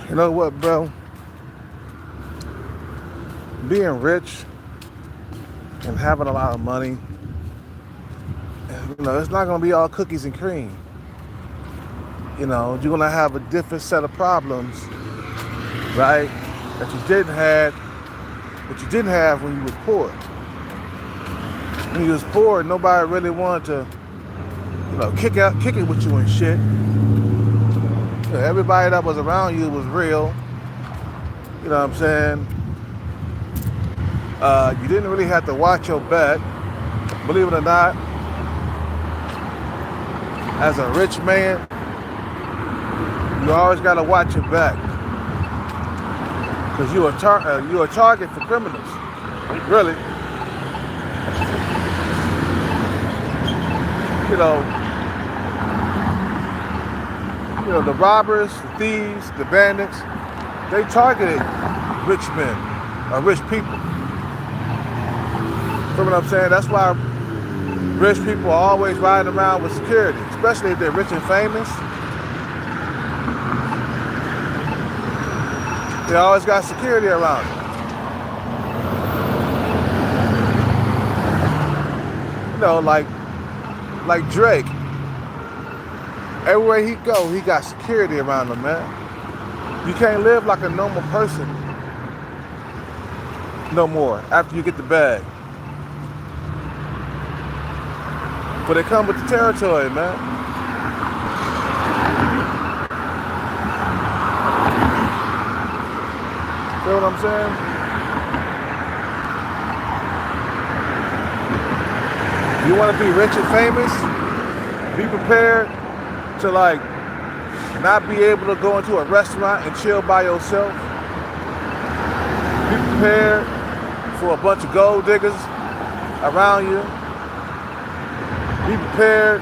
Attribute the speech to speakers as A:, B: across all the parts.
A: You know what, bro? Being rich and having a lot of money, it's not gonna be all cookies and cream. You're gonna have a different set of problems, right? That you didn't have when you was poor. When you was poor, nobody really wanted to, kick it with you and shit. Everybody that was around you was real. You know what I'm saying? You didn't really have to watch your back. Believe it or not, as a rich man, you always gotta watch your back, cause you're a target for criminals. Really, you know, the robbers, the thieves, the bandits, they targeted rich men or rich people. You know what I'm saying? That's why rich people are always riding around with security, especially if they're rich and famous. They always got security around them. Like Drake. Everywhere he go, he got security around him, man. You can't live like a normal person no more after you get the bag. But they come with the territory, man. You know what I'm saying? You want to be rich and famous? Be prepared to not be able to go into a restaurant and chill by yourself. Be prepared for a bunch of gold diggers around you. Be prepared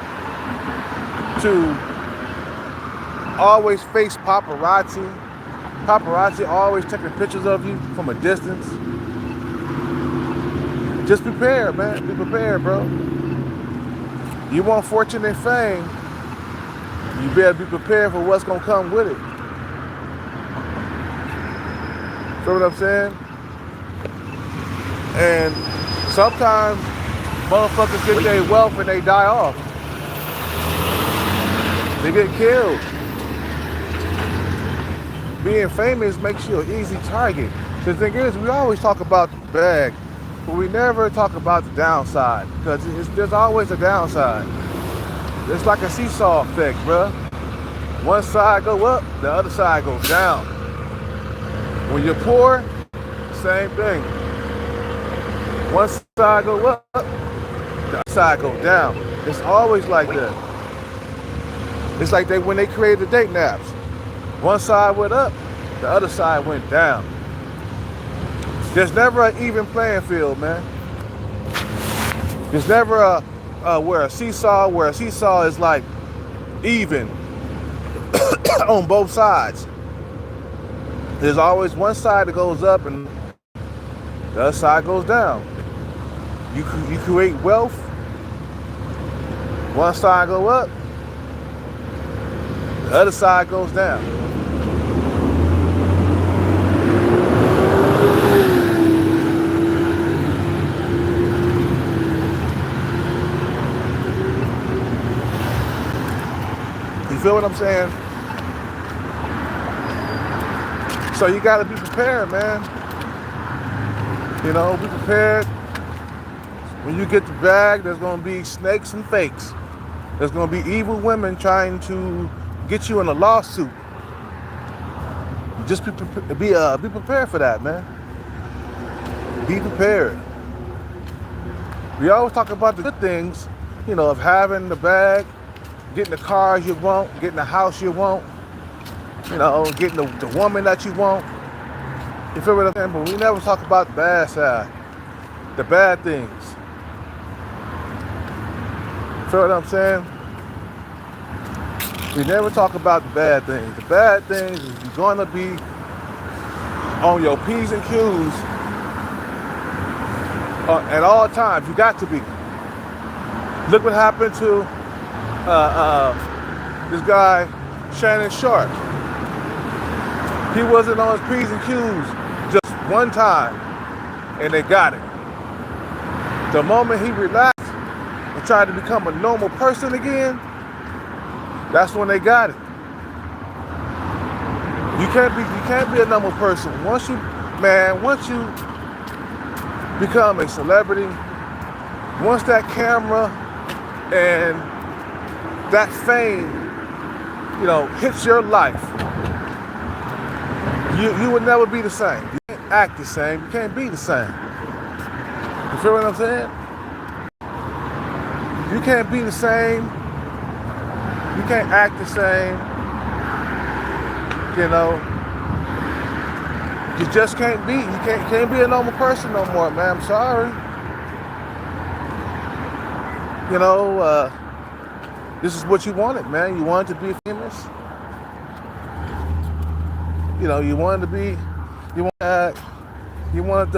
A: to always face paparazzi. Paparazzi always taking pictures of you from a distance. Just prepare, man. Be prepared, bro. You want fortune and fame, you better be prepared for what's gonna come with it. Feel what I'm saying? And sometimes motherfuckers get their wealth and they die off. They get killed. Being famous makes you an easy target. The thing is, we always talk about the bag, but we never talk about the downside, because there's always a downside. It's like a seesaw effect, bruh. One side go up, the other side goes down. When you're poor, same thing. One side go up, the other side go down. It's always like that. It's like when they created the dating apps. One side went up, the other side went down. There's never an even playing field, man. There's never a seesaw is like even on both sides. There's always one side that goes up and the other side goes down. You create wealth, one side go up, the other side goes down. You feel what I'm saying? So you gotta be prepared, man. Be prepared. When you get the bag, there's gonna be snakes and fakes. There's gonna be evil women trying to get you in a lawsuit. Just be prepared for that, man. Be prepared. We always talk about the good things, of having the bag, getting the cars you want, getting the house you want, getting the woman that you want. You feel what I'm saying? But we never talk about the bad side, the bad things. You feel what I'm saying? We never talk about the bad things. The bad things is you're gonna be on your P's and Q's at all times. You got to be. Look what happened to this guy, Shannon Sharpe. He wasn't on his P's and Q's just one time, and they got it. The moment he relaxed and tried to become a normal person again, that's when they got it. You can't be a normal person. Once you become a celebrity, once that camera and that fame, hits your life, you would never be the same. You can't act the same. You can't be the same. You feel what I'm saying? You can't be the same. You can't act the same. You just can't be. You can't be a normal person no more, man. I'm sorry. This is what you wanted, man. You wanted to be famous. You wanted to be. You wanted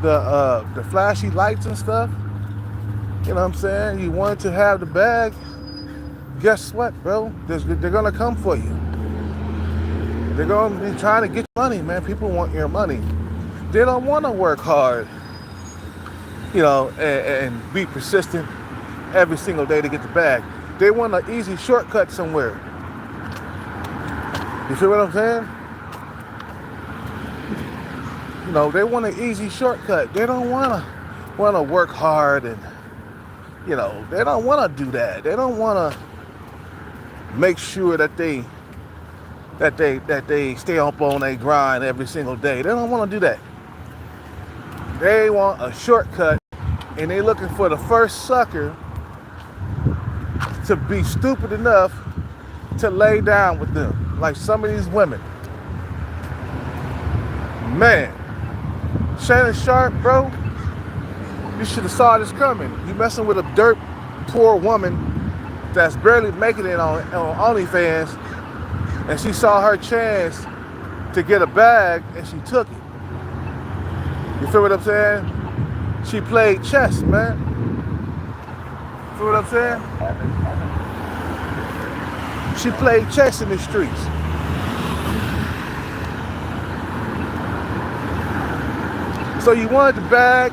A: the flashy lights and stuff. You know what I'm saying? You wanted to have the bag. Guess what, bro? They're gonna come for you. They're gonna be trying to get money, man. People want your money. They don't want to work hard, and be persistent every single day to get the bag. They want an easy shortcut somewhere. You feel what I'm saying? They want an easy shortcut. They don't want to work hard, and they don't want to do that. They don't want to make sure that they stay up on their grind every single day. They don't want to do that. They want a shortcut, and they looking for the first sucker to be stupid enough to lay down with them, like some of these women. Man, Shannon Sharpe, bro, you should have saw this coming. You messing with a dirt poor woman that's barely making it on OnlyFans, and she saw her chance to get a bag, and she took it. You feel what I'm saying? She played chess, man. You feel what I'm saying? She played chess in the streets. So you wanted the bag,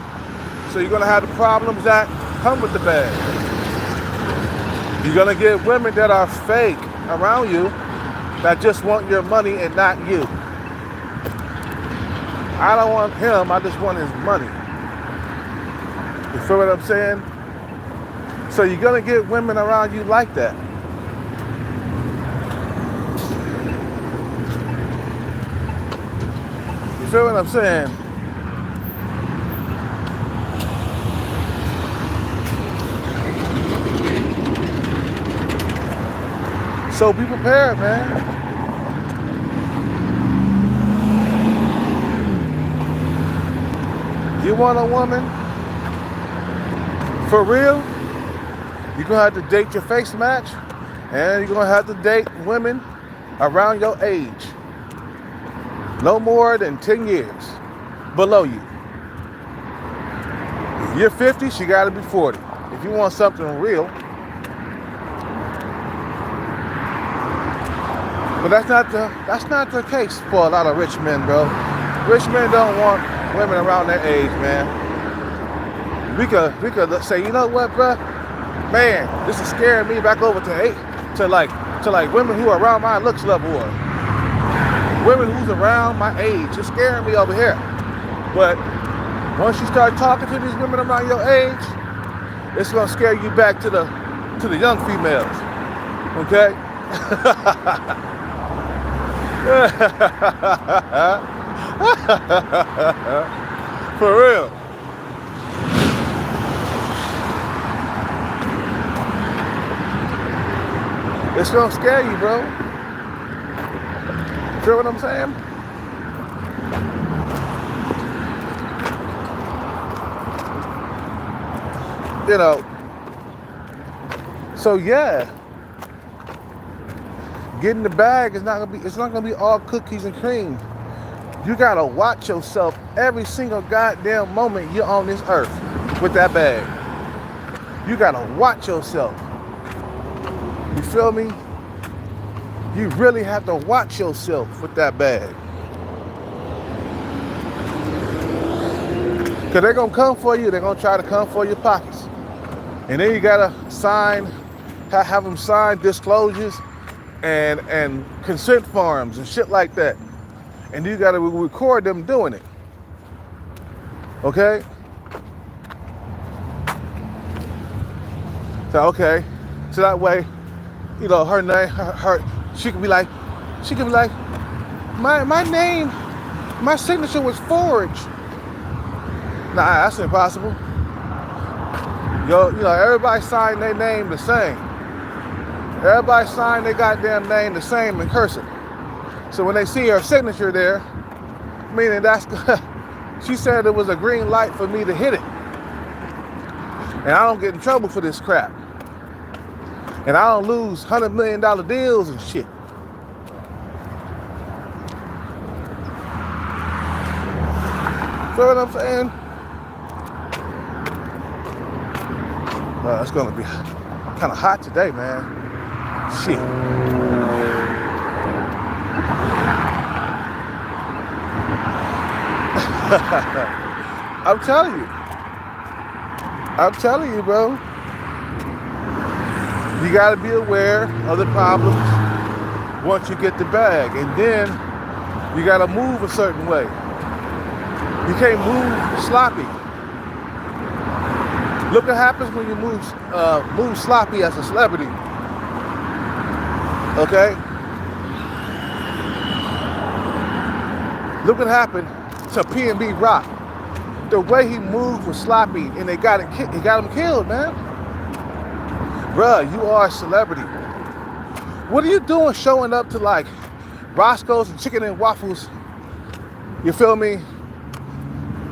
A: so you're gonna have the problems that come with the bag. You're gonna get women that are fake around you that just want your money and not you. I don't want him, I just want his money. You feel what I'm saying? So you're gonna get women around you like that. You feel what I'm saying? So be prepared, man. You want a woman for real? You're gonna have to date your face match, and you're gonna have to date women around your age. No more than 10 years below you. If you're 50, she gotta be 40. If you want something real. But that's not the case for a lot of rich men, bro. Rich men don't want women around their age, man. We could say, you know what, bro? Man, this is scaring me back over to women who are around my looks level, or women who's around my age. It's scaring me over here. But once you start talking to these women around your age, it's gonna scare you back to the young females. Okay? For real. It's gonna scare you, bro. Feel what I'm saying? So yeah. Getting the bag it's not gonna be all cookies and cream. You gotta watch yourself every single goddamn moment you're on this earth with that bag. You gotta watch yourself. You feel me? You really have to watch yourself with that bag. Because they're going to come for you. They're going to try to come for your pockets. And then you got to have them sign disclosures and consent forms and shit like that. And you got to record them doing it. Okay? So, okay. So that way, you know, her name, she could be like, my name, my signature was forged. Nah, that's impossible. You know, everybody signed their name the same. Everybody signed their goddamn name the same in cursive. So when they see her signature there, meaning that's, she said it was a green light for me to hit it. And I don't get in trouble for this crap. And I don't lose $100 million deals and shit. Feel what I'm saying? It's gonna be kind of hot today, man. Shit. I'm telling you, bro. You gotta be aware of the problems once you get the bag, and then you gotta move a certain way. You can't move sloppy. Look what happens when you move sloppy as a celebrity. Okay? Look what happened to P&B Rock. The way he moved was sloppy, and he got him killed, man. Bruh, you are a celebrity. What are you doing showing up to like Roscoe's and Chicken and Waffles? You feel me?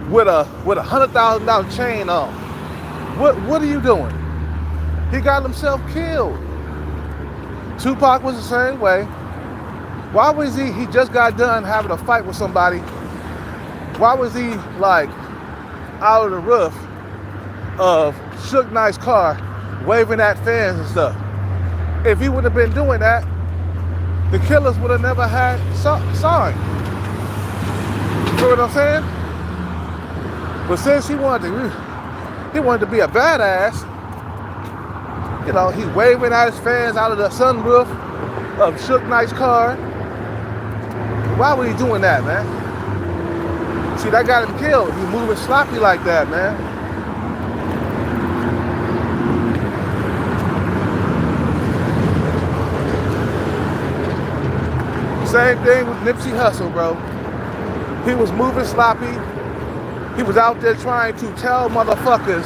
A: With a $100,000 chain on. What are you doing? He got himself killed. Tupac was the same way. Why was he just got done having a fight with somebody? Why was he like out of the roof of Suge Knight's car waving at fans and stuff? If he would have been doing that, the killers would have never had saw him. You know what I'm saying? But since he wanted to be a badass, you know, he's waving at his fans out of the sunroof of Suge Knight's car. Why was he doing that, man? See, that got him killed. He moving sloppy like that, man. Same thing with Nipsey Hussle, bro. He was moving sloppy. He was out there trying to tell motherfuckers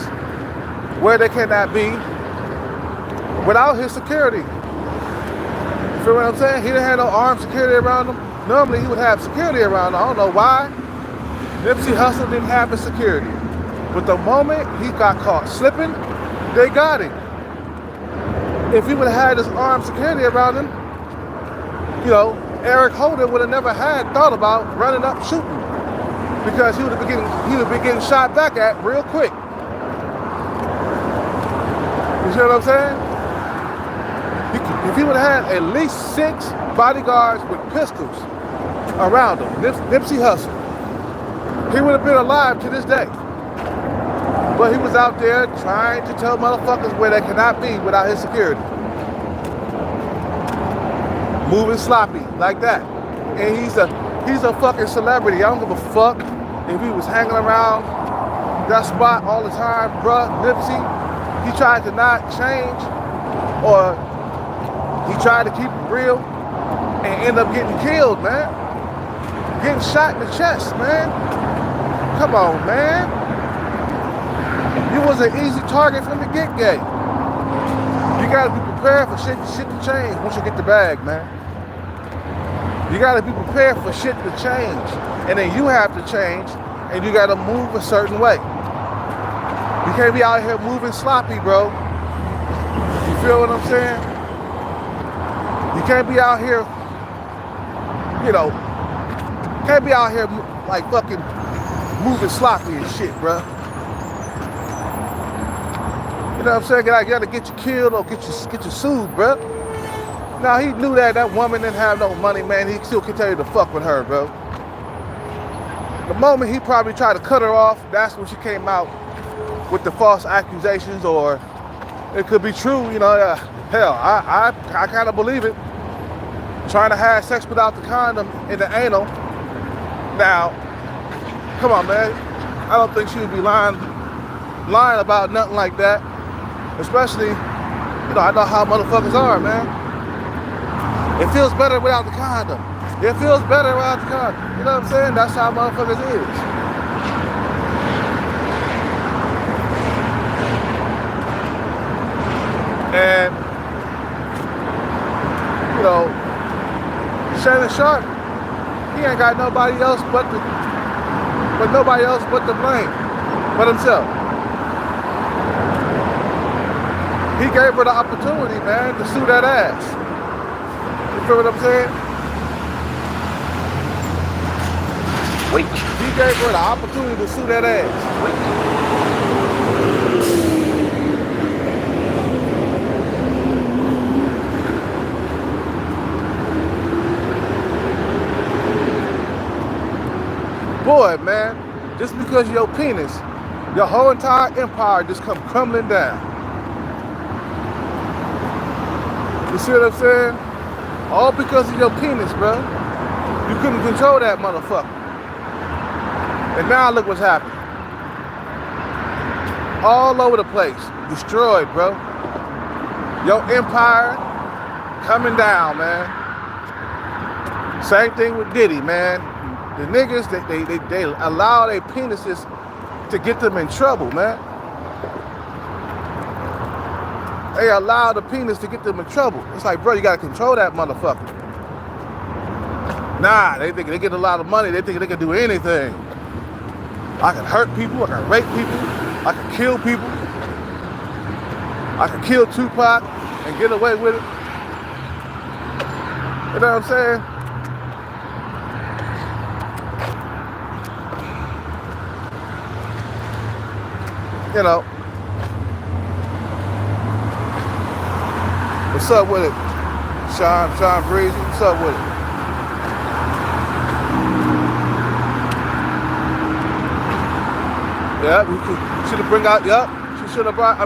A: where they cannot be without his security. You feel what I'm saying? He didn't have no armed security around him. Normally he would have security around him. I don't know why. Nipsey Hussle didn't have his security. But the moment he got caught slipping, they got him. If he would have had his armed security around him, you know, Eric Holder would have never thought about running up shooting. Because he would have been getting shot back at real quick. You see what I'm saying? If he would have had at least 6 bodyguards with pistols around him, Nipsey Hussle, he would have been alive to this day. But he was out there trying to tell motherfuckers where they cannot be without his security. Moving sloppy like that. And he's a fucking celebrity. I don't give a fuck if he was hanging around that spot all the time. Bruh, Nipsey, he tried to not change, or he tried to keep it real and end up getting killed, man. Getting shot in the chest, man. Come on, man. You was an easy target from the get-go. You gotta be prepared for shit to change once you get the bag, man. You gotta be prepared for shit to change. And then you have to change, and you gotta move a certain way. You can't be out here moving sloppy, bro. You feel what I'm saying? You can't be out here, you know, can't be out here like fucking moving sloppy and shit, bro. You know what I'm saying? You gotta get you killed or get you sued, bro. Now he knew that that woman didn't have no money, man. He still continued to fuck with her, bro. The moment he probably tried to cut her off, that's when she came out with the false accusations, or it could be true, you know. Hell, I kind of believe it. Trying to have sex without the condom in the anal. Now, come on, man. I don't think she would be lying about nothing like that. Especially, you know, I know how motherfuckers are, man. It feels better without the condom. It feels better without the condom. You know what I'm saying? That's how motherfuckers is. And, you know, Shannon Sharpe, he ain't got nobody else but the blame, but himself. He gave her the opportunity, man, to sue that ass. You feel what I'm saying? He gave her the opportunity to sue that ass. Boy, man, just because of your penis, your whole entire empire just come crumbling down. You see what I'm saying? All because of your penis, bro. You couldn't control that motherfucker. And now look what's happening. All over the place. Destroyed, bro. Your empire coming down, man. Same thing with Diddy, man. The niggas, they allow their penises to get them in trouble, man. They allow the penis to get them in trouble. It's like, bro, you gotta control that motherfucker. Nah, they think they get a lot of money. They think they can do anything. I can hurt people. I can rape people. I can kill people. I can kill Tupac and get away with it. You know what I'm saying? You know, what's up with it? Sean Breezy, what's up with it? Yep, he should have bring out, yep, she should have brought,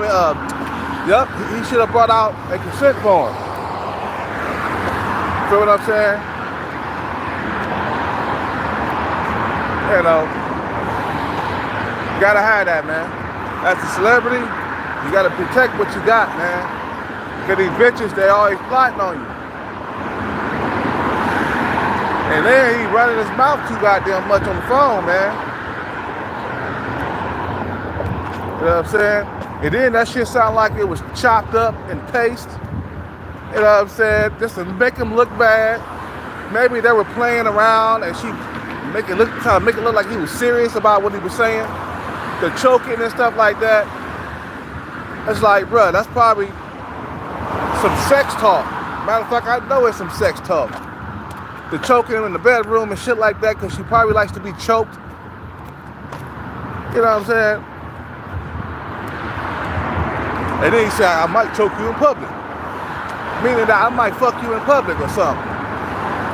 A: yep, he should have brought out a consent form. Feel what I'm saying? You know, you gotta have that, man. As a celebrity, you gotta protect what you got, man. Because these bitches, they always plotting on you. And then he running his mouth too goddamn much on the phone, man. You know what I'm saying? And then that shit sound like it was chopped up and pasted. You know what I'm saying? Just to make him look bad. Maybe they were playing around and she trying to make it look like he was serious about what he was saying. The choking and stuff like that. It's like, bro, that's probably some sex talk. Matter of fact, I know it's some sex talk. The choking him in the bedroom and shit like that, because she probably likes to be choked. You know what I'm saying? And then he said, I might choke you in public. Meaning that I might fuck you in public or something.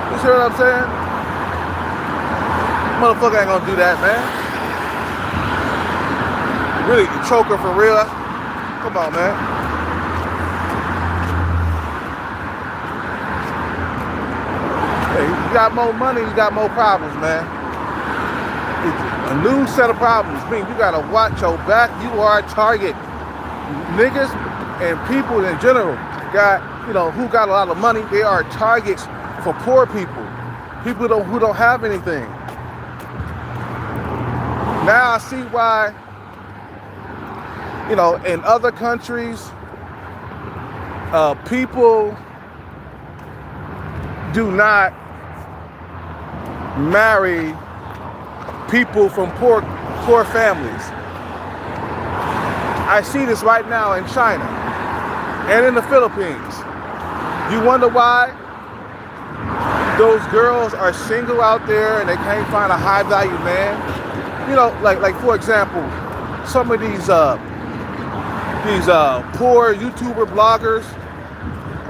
A: You see what I'm saying? Motherfucker ain't gonna do that, man. Really, choke her for real? Come on, man. Hey, you got more money, you got more problems, man. It's a new set of problems. I mean, you gotta watch your back. You are a target. Niggas and people in general got, you know, who got a lot of money, they are targets for poor people. People who don't have anything. Now I see why, you know, in other countries, people do not marry people from poor families. I see this right now in China and in the Philippines. You wonder why those girls are single out there and they can't find a high value man? You know, like for example, some of these poor YouTuber bloggers,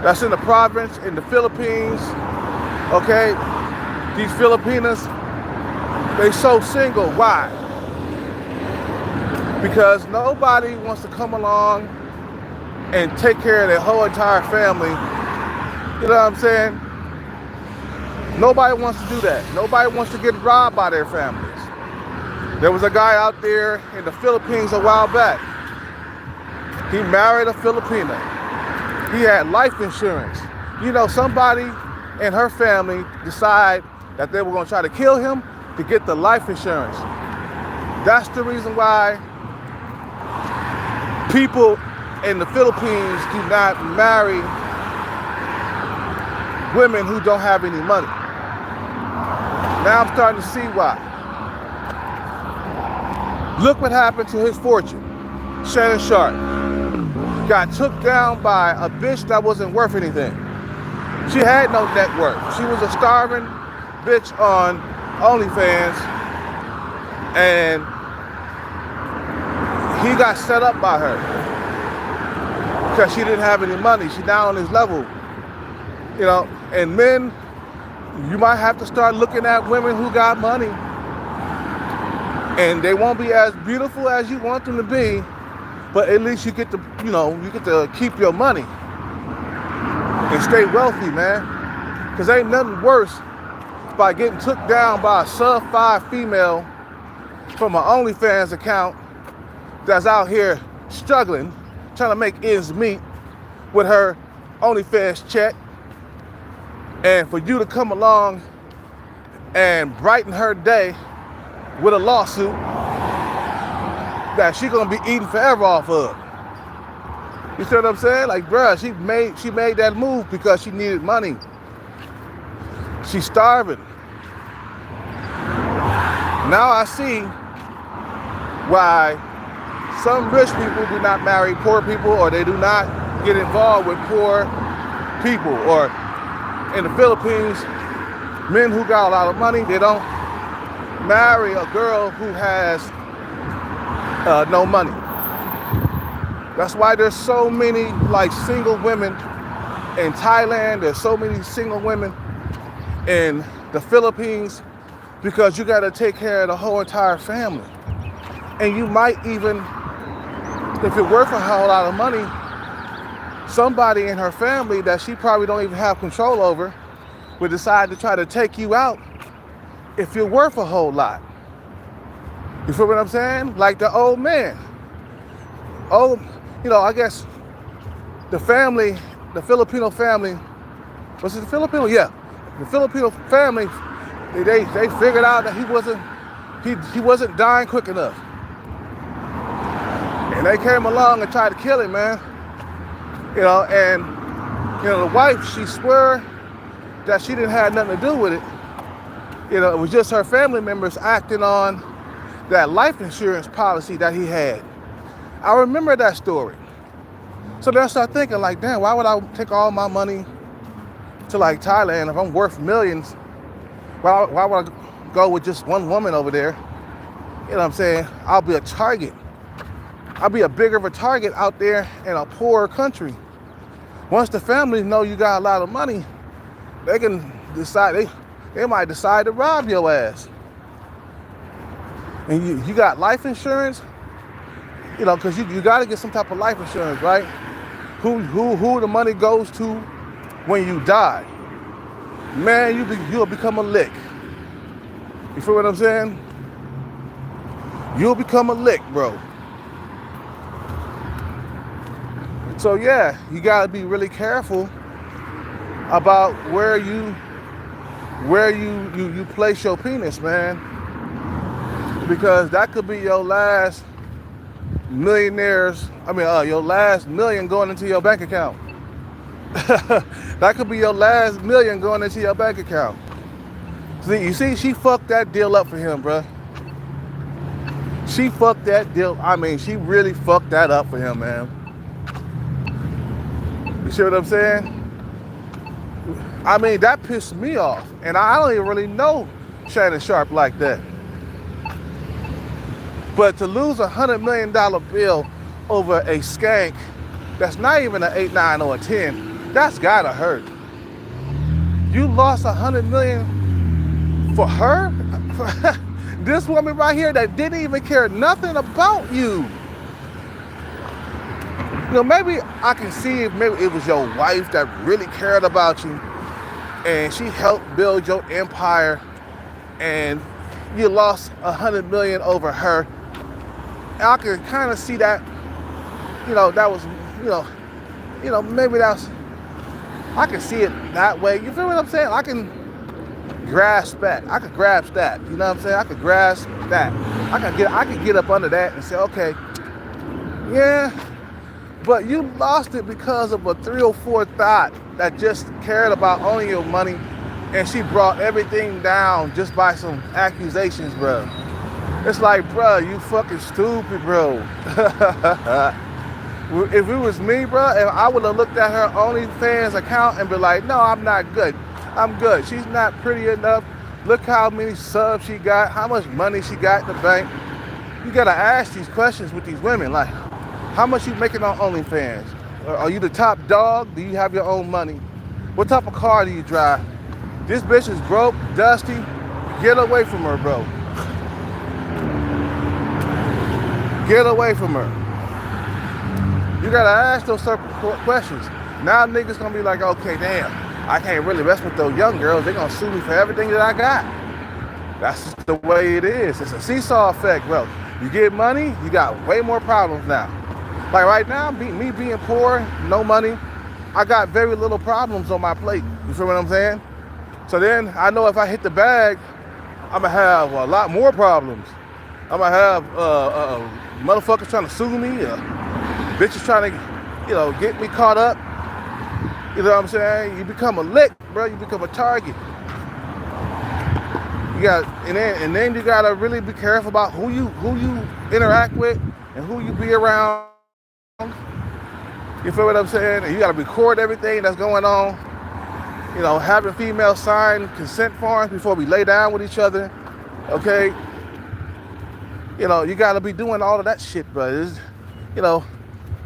A: that's in the province in the Philippines. Okay, these Filipinas, they so single. Why? Because nobody wants to come along and take care of their whole entire family. You know what I'm saying? Nobody wants to do that. Nobody wants to get robbed by their families. There was a guy out there in the Philippines a while back. He married a Filipina. He had life insurance. You know, somebody in her family decide that they were going to try to kill him to get the life insurance. That's the reason why people in the Philippines do not marry women who don't have any money. Now I'm starting to see why. Look what happened to his fortune. Shannon Sharpe got took down by a bitch that wasn't worth anything. She had no net worth. She was a starving bitch on OnlyFans, and he got set up by her because she didn't have any money. She's now on his level, you know. And men, you might have to start looking at women who got money, and they won't be as beautiful as you want them to be, but at least you get to, you know, you get to keep your money and stay wealthy, man. Because ain't nothing worse by getting took down by a sub-5 female from an OnlyFans account that's out here struggling, trying to make ends meet with her OnlyFans check, and for you to come along and brighten her day with a lawsuit that she gonna be eating forever off of. You see what I'm saying? Like, bruh, she made that move because she needed money. She's starving. Now I see why some rich people do not marry poor people, or they do not get involved with poor people. Or in the Philippines, men who got a lot of money, they don't marry a girl who has no money. That's why there's so many like single women in Thailand. There's so many single women in the Philippines, because you got to take care of the whole entire family. And you might even, if you're worth a whole lot of money, somebody in her family that she probably don't even have control over would decide to try to take you out if you're worth a whole lot. You feel what I'm saying? Like the old man. Oh, you know, I guess the family, the Filipino family, was it the Filipino? Yeah. The Filipino family, they figured out that he wasn't dying quick enough. And they came along and tried to kill him, man. You know, and you know, the wife, she swore that she didn't have nothing to do with it. You know, it was just her family members acting on that life insurance policy that he had. I remember that story. So then I started thinking, like, damn, why would I take all my money to like Thailand if I'm worth millions? Why would I go with just one woman over there? You know what I'm saying? I'll be a target. I'll be a bigger of a target out there in a poorer country. Once the families know you got a lot of money, they can decide, they might decide to rob your ass. And you got life insurance, you know, because you got to get some type of life insurance, right? Who the money goes to when you die. Man, you'll become a lick. You feel what I'm saying? You'll become a lick, bro. So yeah, you gotta be really careful about where you place your penis, man. Because that could be your last your last million going into your bank account. That could be your last million going into your bank account. See, you see, she fucked that deal up for him, bruh. She fucked that deal. I mean, she really fucked that up for him, man. You see what I'm saying? I mean, that pissed me off. And I don't even really know Shannon Sharpe like that. But to lose $100 million bill over a skank that's not even an 8, 9, or a 10, That's gotta hurt. You lost 100 million for her? This woman right here that didn't even care nothing about you. You know, maybe I can see if maybe it was your wife that really cared about you and she helped build your empire and you lost 100 million over her. And I can kind of see that, that was, maybe that's, I can see it that way. You feel what I'm saying? I can grasp that. I could grasp that. You know what I'm saying? I could grasp that. I could get up under that and say, okay, yeah, but you lost it because of a 304 thought that just cared about owning your money, and she brought everything down just by some accusations, bro. It's like, bro, you fucking stupid, bro. If it was me, bro, and I would have looked at her OnlyFans account and be like, no, I'm not good. I'm good. She's not pretty enough. Look how many subs she got, how much money she got in the bank. You gotta ask these questions with these women, like, how much you making on OnlyFans? Are you the top dog? Do you have your own money? What type of car do you drive? This bitch is broke, dusty. Get away from her, bro. Get away from her. You gotta ask those certain questions. Now niggas gonna be like, okay, damn, I can't really mess with those young girls. They gonna sue me for everything that I got. That's just the way it is. It's a seesaw effect, bro. You get money, you got way more problems now. Like right now, me being poor, no money, I got very little problems on my plate. You feel what I'm saying? So then I know if I hit the bag, I'm gonna have a lot more problems. I'm gonna have motherfuckers trying to sue me, bitches trying to, get me caught up. You know what I'm saying? You become a lick, bro. You become a target. And then you gotta really be careful about who you interact with and who you be around. You feel what I'm saying? And you gotta record everything that's going on. Having females sign consent forms before we lay down with each other. Okay? You gotta be doing all of that shit, bro.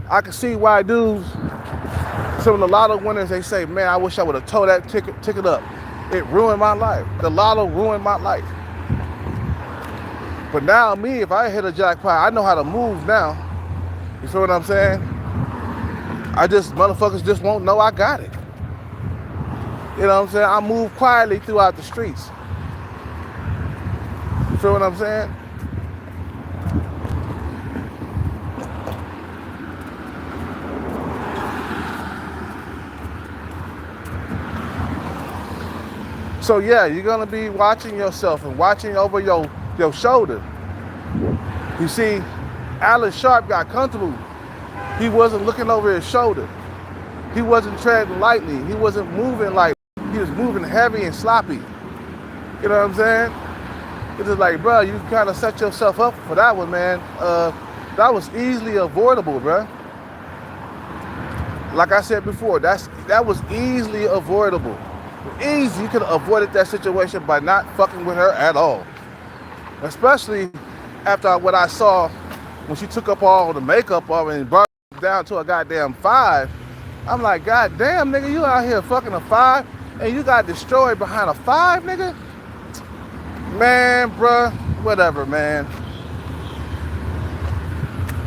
A: I can see why dudes, some of the lotto winners, they say, man, I wish I would have towed that ticket up. It ruined my life. The lotto ruined my life. But now me, if I hit a jackpot, I know how to move now. You feel what I'm saying? Motherfuckers just won't know I got it. You know what I'm saying? I move quietly throughout the streets. You feel what I'm saying? So yeah, you're gonna be watching yourself and watching over your shoulder. You see, Alan Sharp got comfortable. He wasn't looking over his shoulder. He wasn't treading lightly. He wasn't moving like, he was moving heavy and sloppy. You know what I'm saying? It's just like, bro, you kind of set yourself up for that one, man. That was easily avoidable, bro. Like I said before, that was easily avoidable. Easy, you could have avoided that situation by not fucking with her at all. Especially after what I saw when she took up all the makeup off and brought it down to a goddamn 5. I'm like, god damn, nigga, you out here fucking a 5 and you got destroyed behind a 5, nigga? Man, bruh, whatever, man.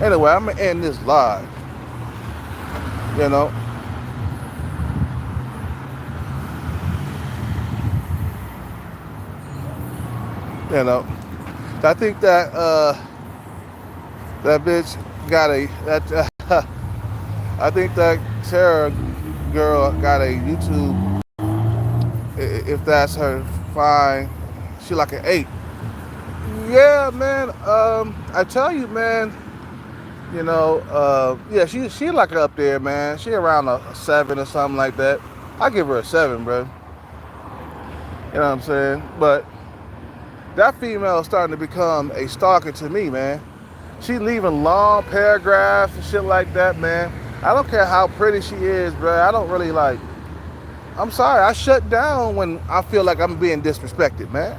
A: Anyway, I'm gonna end this live. You know? I think that that bitch got I think that Sarah girl got a YouTube. If that's her, fine. She like an 8. Yeah, man. I tell you, man. Yeah, she like up there, man. She around a 7 or something like that. I give her a 7, bro. You know what I'm saying? But that female is starting to become a stalker to me, man. She leaving long paragraphs and shit like that, man. I don't care how pretty she is, bro. I don't really like. I'm sorry, I shut down when I feel like I'm being disrespected, man.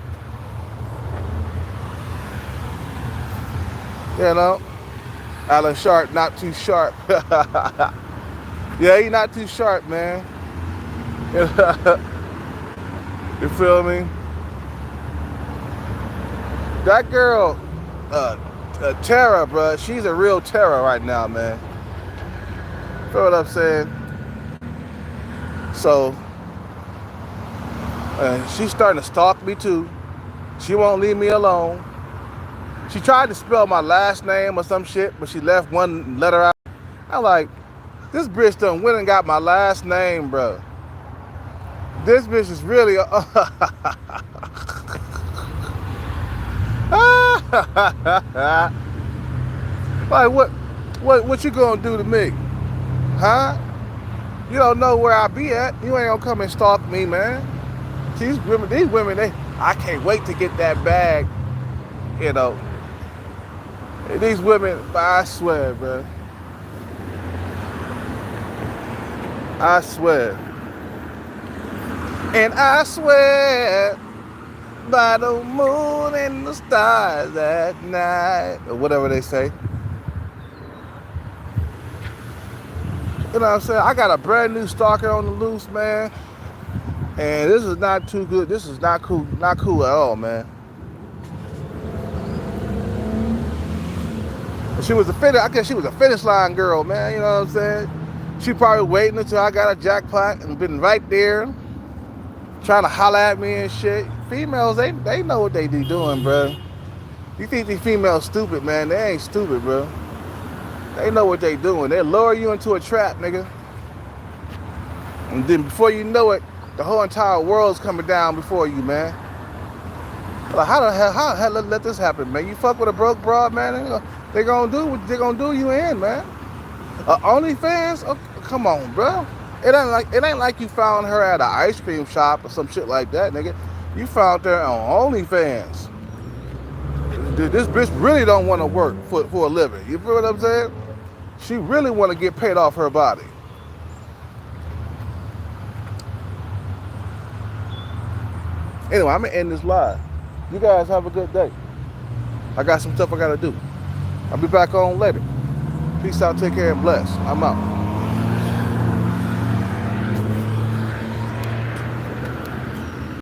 A: Alan Sharp, not too sharp. Yeah, he not too sharp, man. You feel me? That girl, uh, Tara, bro, she's a real terror right now, man. Feel what I'm saying? So, she's starting to stalk me too. She won't leave me alone. She tried to spell my last name or some shit, but she left one letter out. I'm like, this bitch done went and got my last name, bro. This bitch is really like what you gonna do to me? Huh? You don't know where I be at. You ain't gonna come and stalk me, man. These women, I can't wait to get that bag, you know. These women, I swear, bro. I swear. And I swear by the moon and the stars at night, or whatever they say. You know what I'm saying? I got a brand new stalker on the loose, man. And this is not too good. This is not cool at all, man. She was I guess she was a finish line girl, man. You know what I'm saying? She probably waiting until I got a jackpot and been right there trying to holler at me and shit. Females, they know what they be doing, bro. You think these females stupid, man? They ain't stupid, bro. They know what they doing. They lure you into a trap, nigga. And then before you know it, the whole entire world's coming down before you, man. Like, how the hell let this happen, man? You fuck with a broke broad, man, they gonna do what they gonna do you in, man. OnlyFans? Oh, come on, bro. It ain't like you found her at an ice cream shop or some shit like that, nigga. You found her on OnlyFans. This bitch really don't want to work for a living. You feel what I'm saying? She really want to get paid off her body. Anyway, I'm gonna end this live. You guys have a good day. I got some stuff I gotta do. I'll be back on later. Peace out, take care, and bless. I'm out.